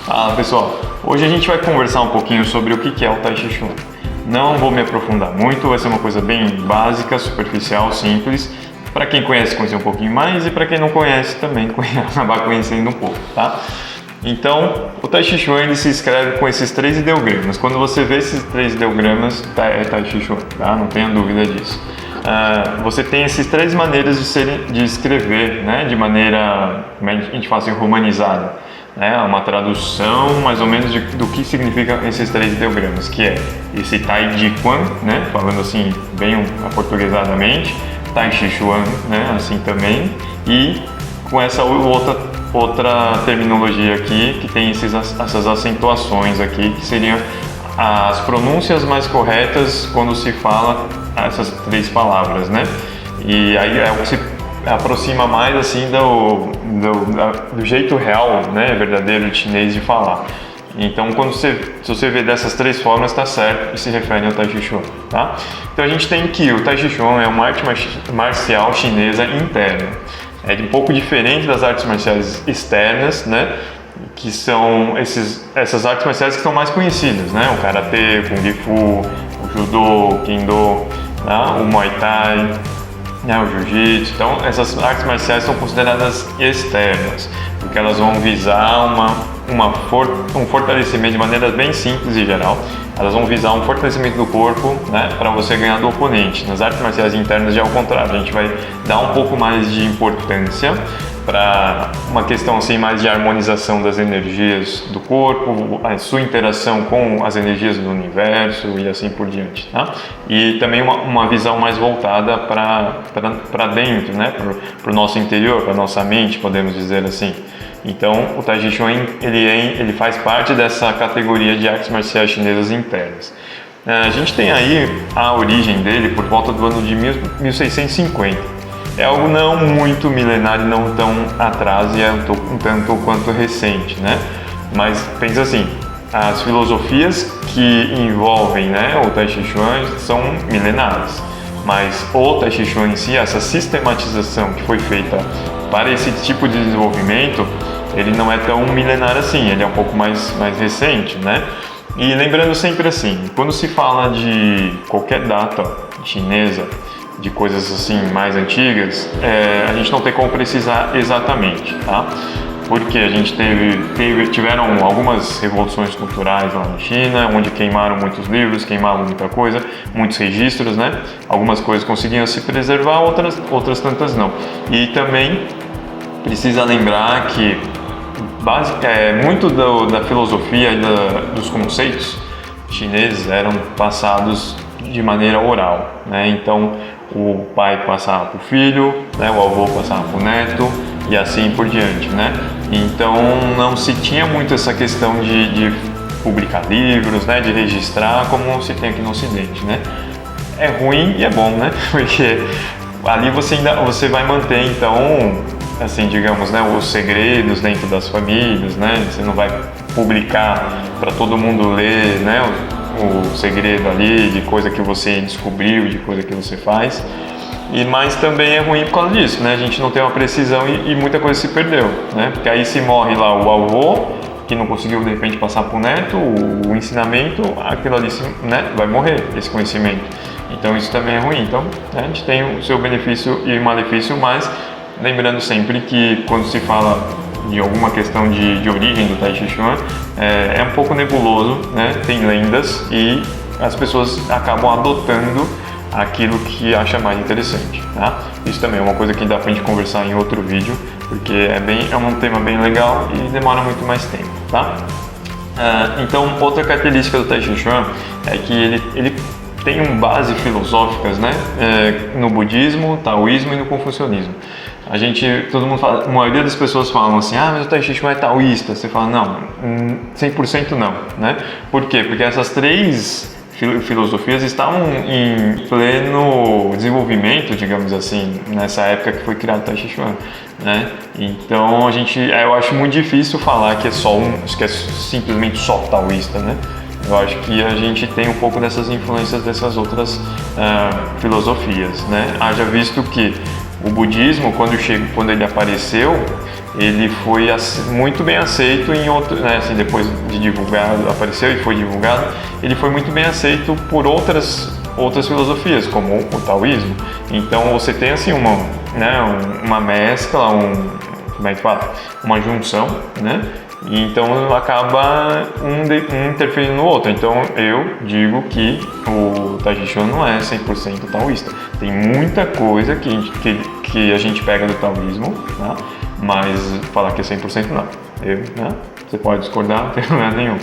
Fala pessoal, hoje a gente vai conversar um pouquinho sobre o que é o Tai Chi Chuan. Não vou me aprofundar muito, vai ser uma coisa bem básica, superficial, simples. Para quem conhece, conhecer um pouquinho mais, e para quem não conhece também acabar conhecendo um pouco, tá? Então, o Tai Chi Chuan ele se escreve com esses 3 ideogramas. Quando você vê esses 3 ideogramas, é Tai Chi Chuan, tá? Não tenha dúvida disso. Você tem essas 3 maneiras de escrever, né? De maneira, como a gente fala assim, romanizada. Uma tradução mais ou menos do que significa esses 3 ideogramas, que é esse Tai Chi Chuan, né, falando assim bem aportuguesadamente, Tai Chi Chuan, né, assim também, e com essa outra terminologia aqui que tem essas acentuações aqui, que seriam as pronúncias mais corretas quando se fala essas 3 palavras, né, e aí é o que se aproxima mais assim do jeito real, né, verdadeiro chinês de falar. Então, se você vê dessas 3 formas, está certo e se refere ao Tai Chi Chuan, tá? Então a gente tem que o Tai Chi Chuan é uma arte marcial chinesa interna. É um pouco diferente das artes marciais externas, né? Que são essas artes marciais que são mais conhecidas, né? O Karatê, o Kung Fu, o Judô, o Kendo, né? O Muay Thai, o Jiu-Jitsu. Então, essas artes marciais são consideradas externas, porque elas vão visar um fortalecimento de maneira bem simples e geral. Elas vão visar um fortalecimento do corpo, né, para você ganhar do oponente. Nas artes marciais internas já é o contrário, a gente vai dar um pouco mais de importância para uma questão assim mais de harmonização das energias do corpo, a sua interação com as energias do universo e assim por diante, tá? E também uma visão mais voltada para dentro, né? Para o nosso interior, para nossa mente, podemos dizer assim. Então, o Tai Chi Chuan ele faz parte dessa categoria de artes marciais chinesas internas. A gente tem aí a origem dele por volta do ano de 1650. É algo não muito milenar e não tão atrás e é um tanto quanto recente, né? Mas pensa assim, as filosofias que envolvem, né, o Tai Chi Chuan são milenares, mas o Tai Chi Chuan em si, essa sistematização que foi feita para esse tipo de desenvolvimento, ele não é tão milenar assim, ele é um pouco mais recente, né? E lembrando sempre assim, quando se fala de qualquer data chinesa, de coisas assim mais antigas, a gente não tem como precisar exatamente, tá? Porque a gente tiveram algumas revoluções culturais lá na China, onde queimaram muitos livros, queimaram muita coisa, muitos registros, né? Algumas coisas conseguiam se preservar, outras tantas não. E também precisa lembrar que muito da filosofia e dos conceitos chineses eram passados de maneira oral, né? Então o pai passava para o filho, né? O avô passava para o neto e assim por diante, né? Então não se tinha muito essa questão de publicar livros, né? De registrar como se tem aqui no Ocidente, né? É ruim e é bom, né? Porque ali você vai manter então, assim, digamos, né, os segredos dentro das famílias, né? Você não vai publicar para todo mundo ler, né? O segredo ali de coisa que você descobriu, de coisa que você faz. Mas também é ruim por causa disso, né? A gente não tem uma precisão e muita coisa se perdeu, né? Porque aí se morre lá o avô, que não conseguiu de repente passar para o neto, o ensinamento, aquilo ali, né, vai morrer, esse conhecimento. Então isso também é ruim. Então, né, a gente tem o seu benefício e malefício, mas lembrando sempre que quando se fala de alguma questão de origem do Tai Chi Chuan, é um pouco nebuloso, né? Tem lendas e as pessoas acabam adotando aquilo que acha mais interessante, tá? Isso também é uma coisa que dá pra gente conversar em outro vídeo, porque é um tema bem legal e demora muito mais tempo, tá? Então, outra característica do Tai Chi Chuan é que ele tem base filosóficas, né? No budismo, taoísmo e no confucionismo. Todo mundo fala, a maioria das pessoas falam assim, mas o Tai Chi Chuan é taoísta. Você fala, não, 100% não, né? Por quê? Porque essas 3 filosofias estavam em pleno desenvolvimento, digamos assim, nessa época que foi criado o Tai Chi Chuan, né? Então eu acho muito difícil falar que é simplesmente só taoísta, né? Eu acho que a gente tem um pouco dessas influências dessas outras filosofias, né? Haja visto que o budismo, quando ele apareceu, ele foi muito bem aceito em outro, né, assim, depois de divulgado, apareceu e foi divulgado, ele foi muito bem aceito por outras filosofias, como o taoísmo. Então você tem assim uma mescla, como é que fala? Uma junção, né? E então acaba um interferindo no outro. Então eu digo que o Tai Chi Chuan não é 100% taoísta. Tem muita coisa que a gente pega do taoísmo, né? Mas falar que é 100% não. Né? Você pode discordar, não tem problema nenhum.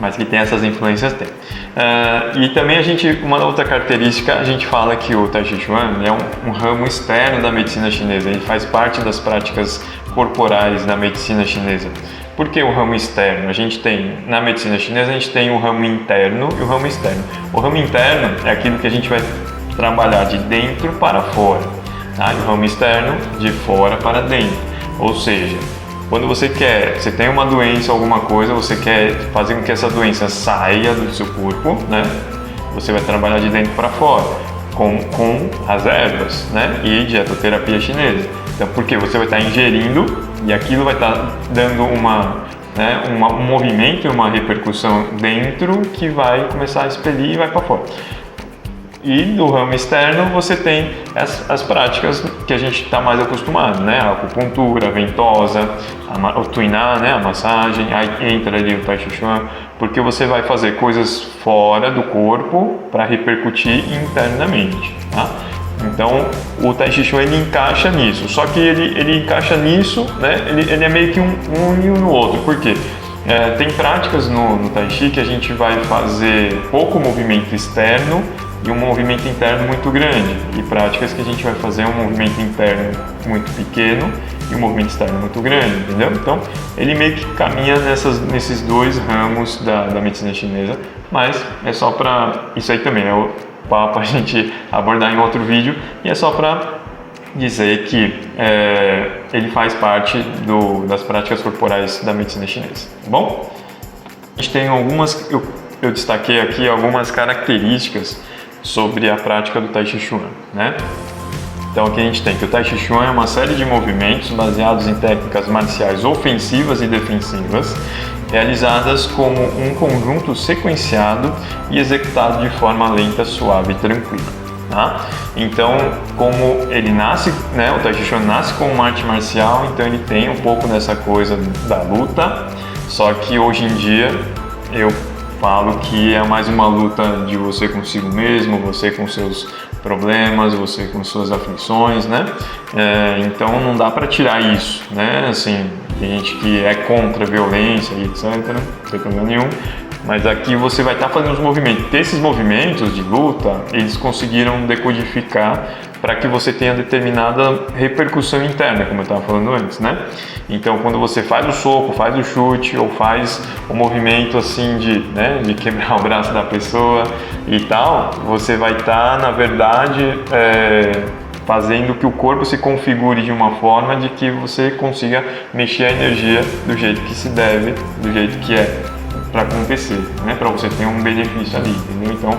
Mas que tem essas influências, tem. E também uma outra característica, a gente fala que o Tai Chi Chuan é um ramo externo da medicina chinesa, ele faz parte das práticas corporais da medicina chinesa. Por que o ramo externo? Na medicina chinesa, a gente tem o ramo interno e o ramo externo. O ramo interno é aquilo que a gente vai trabalhar de dentro para fora, tá? E o ramo externo, de fora para dentro. Ou seja, quando você tem uma doença, alguma coisa, você quer fazer com que essa doença saia do seu corpo, né? Você vai trabalhar de dentro para fora, com as ervas, né? E dietoterapia chinesa. Então, porque você vai estar ingerindo e aquilo vai estar dando um movimento, uma repercussão dentro que vai começar a expelir e vai para fora. E no ramo externo você tem as práticas que a gente está mais acostumado, né? A acupuntura, a ventosa, o tuiná, né? A massagem, aí entra ali o Tai Chi Chuan, porque você vai fazer coisas fora do corpo para repercutir internamente, tá? Então o Tai Chi Chuan ele encaixa nisso, só que ele encaixa nisso, né? Ele é meio que um no outro, por quê? Tem práticas no Tai Chi que a gente vai fazer pouco movimento externo e um movimento interno muito grande, e práticas que a gente vai fazer um movimento interno muito pequeno e um movimento externo muito grande, entendeu? Então ele meio que caminha nesses dois ramos da medicina chinesa, mas é só para isso aí também é o papo a gente abordar em outro vídeo, e é só para dizer que ele faz parte das práticas corporais da medicina chinesa, tá bom? A gente tem eu destaquei aqui algumas características sobre a prática do Tai Chi Chuan, né? Então aqui a gente tem que o Tai Chi Chuan é uma série de movimentos baseados em técnicas marciais ofensivas e defensivas, realizadas como um conjunto sequenciado e executado de forma lenta, suave e tranquila. Tá? Então, como ele nasce, né, o Tai Chi Chuan nasce como uma arte marcial, então ele tem um pouco dessa coisa da luta, só que hoje em dia eu falo que é mais uma luta de você consigo mesmo, você com seus problemas, você com suas aflições, né? Então não dá para tirar isso, né? Assim, tem gente que é contra a violência e etc, não tem problema nenhum, mas aqui você vai estar fazendo os movimentos. Esses movimentos de luta, eles conseguiram decodificar para que você tenha determinada repercussão interna, como eu estava falando antes, né? Então, quando você faz o soco, faz o chute ou faz o movimento assim de quebrar o braço da pessoa e tal, você vai estar, na verdade, fazendo que o corpo se configure de uma forma de que você consiga mexer a energia do jeito que se deve, do jeito que é para acontecer, né? Para você ter um benefício ali, entendeu? Então,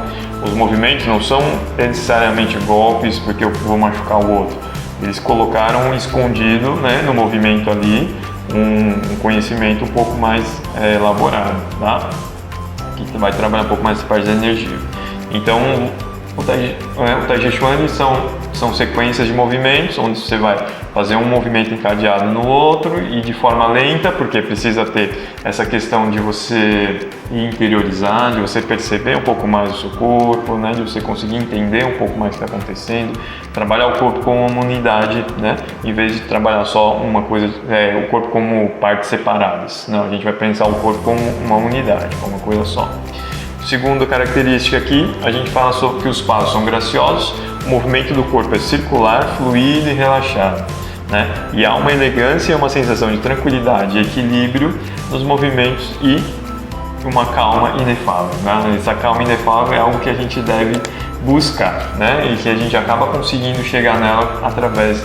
os movimentos não são necessariamente golpes porque eu vou machucar o outro. Eles colocaram escondido, né, no movimento ali um conhecimento um pouco mais elaborado, tá? Que vai trabalhar um pouco mais essa parte da energia. Então, o Tai Chi Chuan são sequências de movimentos, onde você vai fazer um movimento encadeado no outro e de forma lenta, porque precisa ter essa questão de você interiorizar, de você perceber um pouco mais o seu corpo, né, de você conseguir entender um pouco mais o que está acontecendo, trabalhar o corpo como uma unidade, né, em vez de trabalhar só uma coisa, o corpo como partes separadas. Não, a gente vai pensar o corpo como uma unidade, como uma coisa só. Segunda característica aqui, a gente fala sobre que os passos são graciosos, o movimento do corpo é circular, fluido e relaxado, né? E há uma elegância e uma sensação de tranquilidade e equilíbrio nos movimentos e uma calma inefável, né? Essa calma inefável é algo que a gente deve buscar, né? E que a gente acaba conseguindo chegar nela através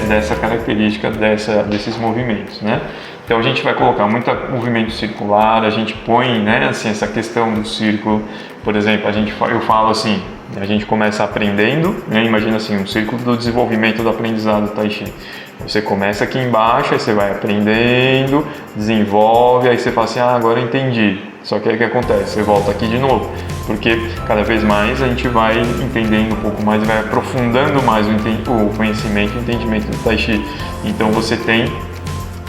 dessa característica, desses movimentos, né? Então a gente vai colocar muito movimento circular, a gente põe, né, assim, essa questão do círculo, por exemplo, eu falo assim, a gente começa aprendendo, né, imagina assim, um círculo do desenvolvimento do aprendizado do Tai Chi. Você começa aqui embaixo, aí você vai aprendendo, desenvolve, aí você fala assim, agora eu entendi. Só que aí o que acontece? Você volta aqui de novo, porque cada vez mais a gente vai entendendo um pouco mais, vai aprofundando mais o conhecimento e o entendimento do Tai Chi. Então você tem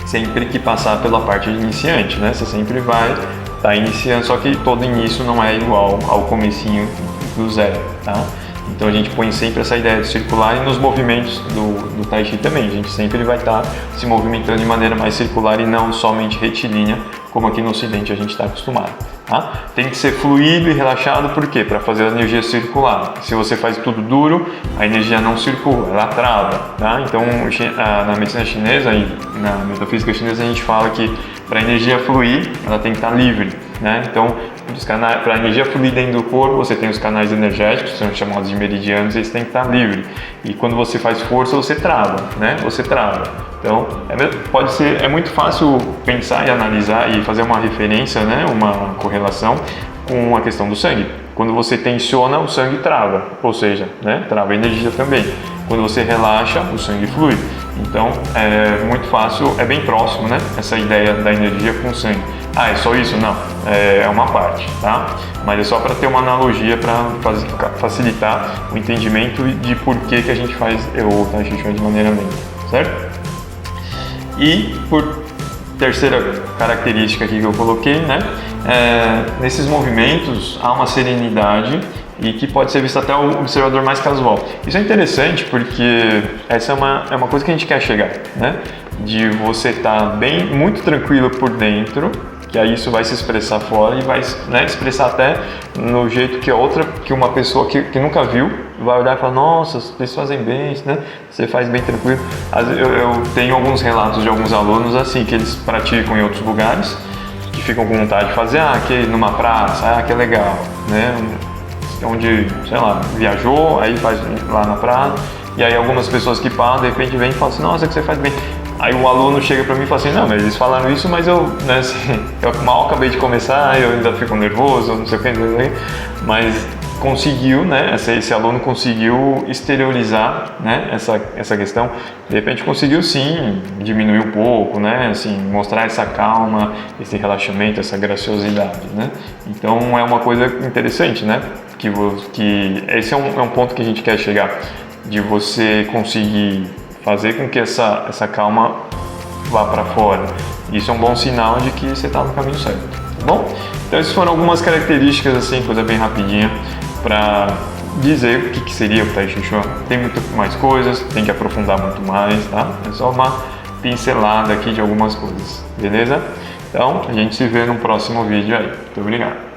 sempre que passar pela parte de iniciante, né? Você sempre vai estar iniciando, só que todo início não é igual ao comecinho do zero, tá? Então a gente põe sempre essa ideia de circular, e nos movimentos do Tai Chi também, a gente sempre vai estar se movimentando de maneira mais circular e não somente retilínea, como aqui no Ocidente a gente está acostumado. Tá? Tem que ser fluido e relaxado, por quê? Para fazer a energia circular. Se você faz tudo duro, a energia não circula, ela trava. Tá? Então na medicina chinesa e na metafísica chinesa a gente fala que para a energia fluir, ela tem que estar livre. Né? Então, para a energia fluir dentro do corpo, você tem os canais energéticos, que são chamados de meridianos, eles têm que estar livres. E quando você faz força, você trava, né? Você trava. Então, é muito fácil pensar e analisar e fazer uma referência, né? Uma correlação com a questão do sangue. Quando você tensiona, o sangue trava, ou seja, né? Trava a energia também. Quando você relaxa, o sangue flui. Então, é muito fácil, é bem próximo, né? Essa ideia da energia com o sangue. É só isso? Não, é uma parte, tá? Mas é só para ter uma analogia para facilitar o entendimento de por que a gente faz o Tai Chi Chuan de maneira lenta, certo? E por terceira característica aqui que eu coloquei, né? Nesses movimentos há uma serenidade e que pode ser vista até o observador mais casual. Isso é interessante porque essa é uma coisa que a gente quer chegar, né? De você estar muito tranquilo por dentro, que aí isso vai se expressar fora e vai, né, expressar até no jeito que uma pessoa que nunca viu vai olhar e falar, nossa, vocês fazem bem, né? Você faz bem tranquilo. Eu tenho alguns relatos de alguns alunos assim, que eles praticam em outros lugares, que ficam com vontade de fazer, aqui numa praça, que é legal, né? Onde, sei lá, viajou, aí faz lá na praça, e aí algumas pessoas que param, de repente vem e falam assim, nossa, que você faz bem. Aí o aluno chega para mim e fala assim, não, mas eles falaram isso, mas eu, né, assim, eu mal acabei de começar, eu ainda fico nervoso, não sei o que, mas conseguiu, né, esse aluno conseguiu exteriorizar, né, essa questão, de repente conseguiu sim diminuir um pouco, né, assim, mostrar essa calma, esse relaxamento, essa graciosidade, né, então é uma coisa interessante, né, que esse é um ponto que a gente quer chegar, de você conseguir fazer com que essa calma vá para fora. Isso é um bom sinal de que você está no caminho certo, tá bom? Então essas foram algumas características, assim, coisa bem rapidinha, para dizer o que seria o Tai Chi Chuan. Tem muito mais coisas, tem que aprofundar muito mais, tá? É só uma pincelada aqui de algumas coisas, beleza? Então, a gente se vê no próximo vídeo aí. Muito obrigado.